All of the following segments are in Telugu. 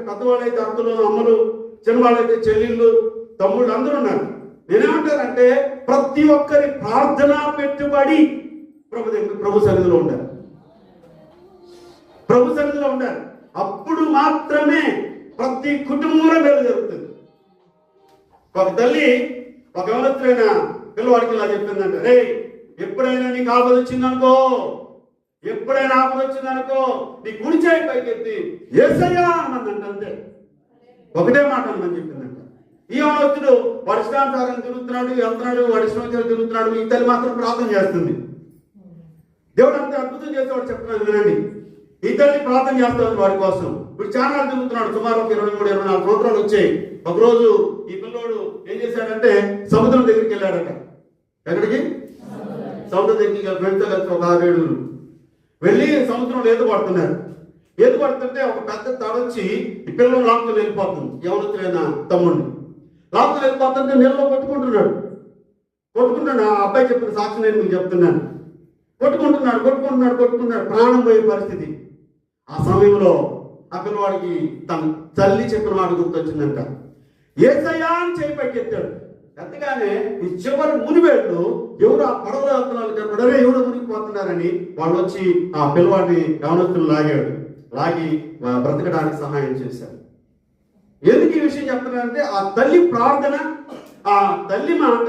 పెద్దవాళ్ళైతే అక్కలు, అమ్మలు, చిన్నవాళ్ళైతే చెల్లెళ్ళు, తమ్ముళ్ళు అందరూ ఉన్నారు. నేనేమంటానంటే ప్రతి ఒక్కరి ప్రార్థన పెట్టుబడి ప్రభు సన్నిధిలో ఉండాలి. ప్రభు సన్నిధిలో ఉండాలి. అప్పుడు మాత్రమే ప్రతి కుటుంబంలో మేలు జరుగుతుంది. ఒక తల్లి ఒక యవనస్తులైన పిల్లవాడికి ఇలా చెప్పిందంటే, రే ఎప్పుడైనా నీకు ఆపద వచ్చిందనుకో, ఎప్పుడైనా ఆపద వచ్చిందనుకో నీ కుడి చేయి పైకెత్తి యేసయ్యా అన్నదంట. అంతే, ఒకటే మాట అని చెప్పిందంట. ఈ యవనస్తుడు వాడి ఇష్టానుసారం తిరుగుతున్నాడు, వెళ్తున్నాడు, వాడి ఇష్టానుసారం తిరుగుతున్నాడు. ఈ తల్లి మాత్రం ప్రార్థన చేస్తుంది. దేవుడు అంత అద్భుతం చేసేవాడు చెప్తున్నాను వినండి. ఈ తల్లి ప్రార్థన చేస్తుంది వాడి కోసం. ఇప్పుడు ఛానల్ తిరుగుతున్నాడు. సుమారు ఒక 23-24 సంవత్సరాలు వచ్చాయి. ఒకరోజు ఈ పిల్లోడు ఏం చేశాడంటే సముద్రం దగ్గరికి వెళ్ళాడట. ఎక్కడికి? సముద్రం దగ్గరికి ఫ్రెండ్తో కలిసి ఒక 6-7 వెళ్ళి సముద్రంలో ఈత పడుతున్నారు. ఈత పడుతుంటే ఒక పెద్ద తడొచ్చి ఈ పిల్లలు లాక్కుని వెళ్ళిపోతుంది. ఎవరైనా తమ్ముడిని లాక్కుని వెళ్ళిపోతుంటే నీళ్ళలో కొట్టుకుంటున్నాడు. ఆ అబ్బాయి చెప్పిన సాక్షి నేను మీకు చెప్తున్నాను. కొట్టుకుంటున్నాడు. ప్రాణం పోయే పరిస్థితి. ఆ సమయంలో ఆ పిల్లవాడికి తన తల్లి చెప్పిన మాట గుర్తొచ్చిందంట. యేసయ్యా అని చేయి పైకెత్తాడు. ఎంతగానే ఈ చివరి మునివేళ్ళు ఎవరు ఆ పడవలో వెళ్తున్నారు చెప్పడమే ఎవరు మునిగిపోతున్నారని వాళ్ళు వచ్చి ఆ పిల్లవాడిని యవనస్తులు లాగి బ్రతకడానికి సహాయం చేశారు. ఎందుకు ఈ విషయం చెప్తున్నారంటే ఆ తల్లి ప్రార్థన, ఆ తల్లి మాట,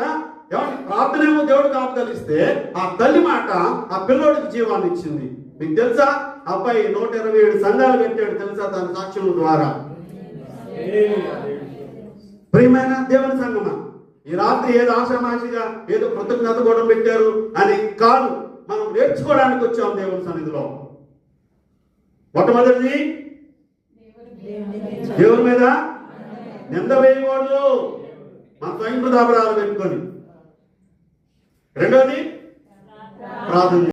ప్రార్థన ఏమో దేవుడు కాపుదలిస్తే ఆ తల్లి మాట ఆ పిల్లోడికి జీవాన్ని ఇచ్చింది. మీకు తెలుసా, అబ్బాయి 127 సంఘాలు పెట్టాడు తెలుసా తన సాక్ష్యం ద్వారా. ప్రియమైన దేవుని సంఘమా, ఈ రాత్రి ఏదో ఆషామాషిగా ఏదో కృతజ్ఞత కూడా పెట్టారు అని కాదు, మనం నేర్చుకోవడానికి వచ్చాం దేవుని సన్నిధిలో. మొట్టమొదటిది దేవుని మీద నింద వేయకూడదు, మన స్వయం కృతాపరాలు పెట్టుకొని. రెండోది ప్రార్థన.